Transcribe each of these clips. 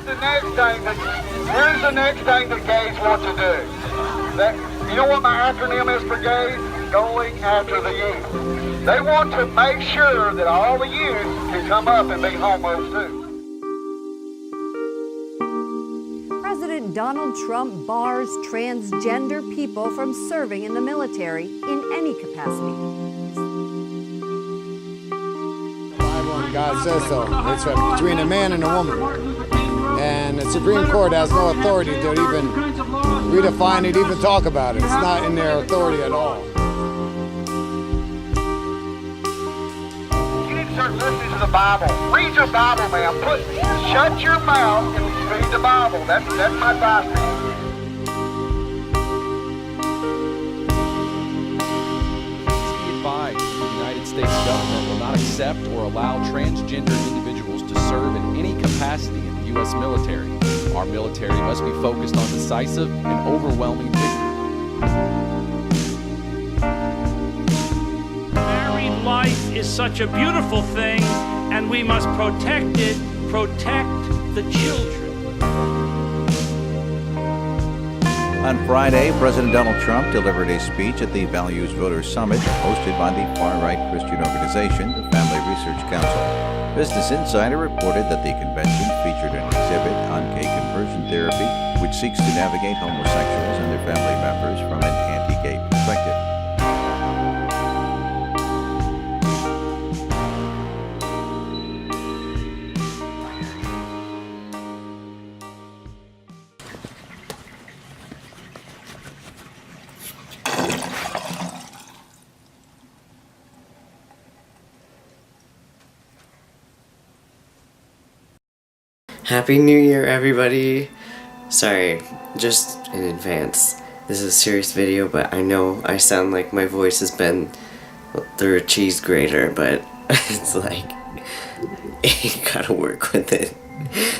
the next thing that gays want to do. You know what my acronym is for gays? Going after the youth. They want to make sure that all the youth can come up and be homos too. President Donald Trump bars transgender people from serving in the military in any capacity. God says so. It's between a man and a woman. And the Supreme Court has no authority to even redefine it, even talk about it. It's not in their authority at all. You need to start listening to the Bible. Read your Bible, man. Shut your mouth and read the Bible. That's my advice to you. The United States government will not accept or allow transgender individuals to serve in any capacity in the U.S. military. Our military must be focused on decisive and overwhelming victory. Married life is such a beautiful thing, and we must protect it, protect the children. On Friday, President Donald Trump delivered a speech at the Values Voters Summit hosted by the far-right Christian organization, the Family Research Council. Business Insider reported that the convention featured an exhibit on gay conversion therapy, which seeks to navigate homosexuals and their family members from an anti-gay perspective. Happy New Year, everybody! Sorry, just in advance. This is a serious video, but I know I sound like my voice has been through a cheese grater, but it's like, you gotta work with it.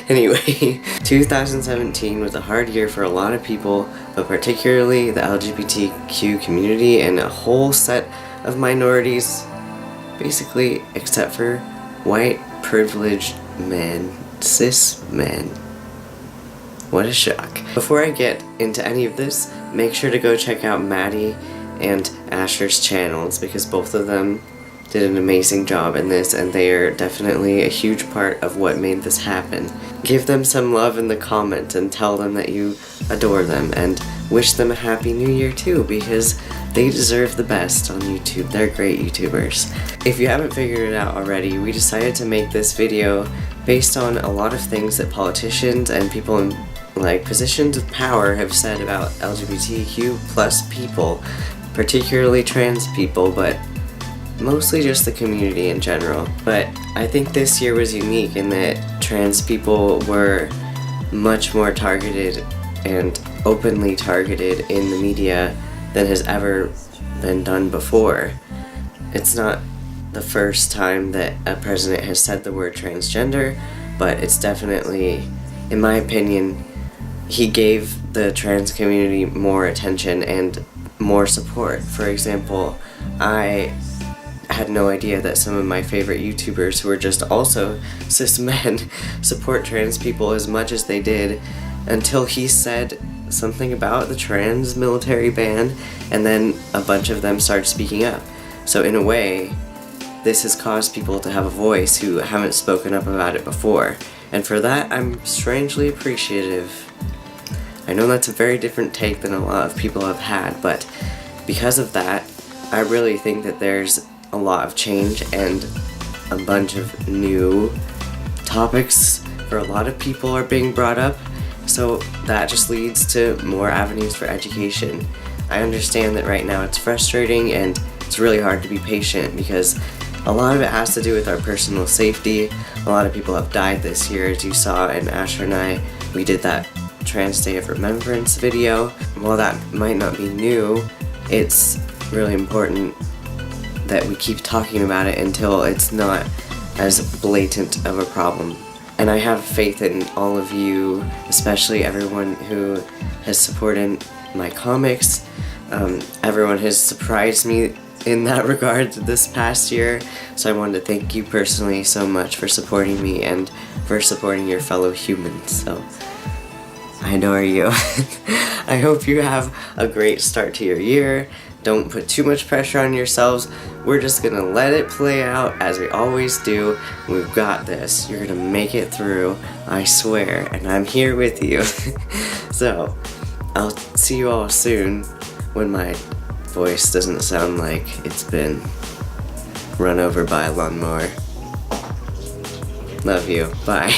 Anyway, 2017 was a hard year for a lot of people, but particularly the LGBTQ community and a whole set of minorities, basically, except for white, privileged men. Cis men. What a shock. Before I get into any of this, make sure to go check out Madi and Asher's channels because both of them did an amazing job in this and they are definitely a huge part of what made this happen. Give them some love in the comments and tell them that you adore them and wish them a happy new year too because they deserve the best on YouTube. They're great YouTubers. If you haven't figured it out already, we decided to make this video based on a lot of things that politicians and people in positions of power have said about LGBTQ plus people, particularly trans people, but mostly just the community in general. But I think this year was unique in that trans people were much more targeted and openly targeted in the media than has ever been done before. It's not the first time that a president has said the word transgender, but it's definitely, in my opinion, he gave the trans community more attention and more support. For example, I had no idea that some of my favorite YouTubers who are just also cis men support trans people as much as they did until he said something about the trans military ban, and then a bunch of them started speaking up. So in a way, this has caused people to have a voice who haven't spoken up about it before, and for that I'm strangely appreciative. I know that's a very different take than a lot of people have had, but because of that, I really think that there's a lot of change and a bunch of new topics for a lot of people are being brought up, so that just leads to more avenues for education. I understand that right now it's frustrating and it's really hard to be patient because a lot of it has to do with our personal safety. A lot of people have died this year, as you saw in Asher and I. We did that Trans Day of Remembrance video. While that might not be new, it's really important that we keep talking about it until it's not as blatant of a problem. And I have faith in all of you, especially everyone who has supported my comics. Everyone has surprised me in that regard this past year, so I wanted to thank you personally so much for supporting me, and for supporting your fellow humans. So I adore you. I hope you have a great start to your year. Don't put too much pressure on yourselves. We're just gonna let it play out as we always do. We've got this. You're gonna make it through, I swear, and I'm here with you. So, I'll see you all soon when my voice doesn't sound like it's been run over by a lawnmower. Love you. Bye.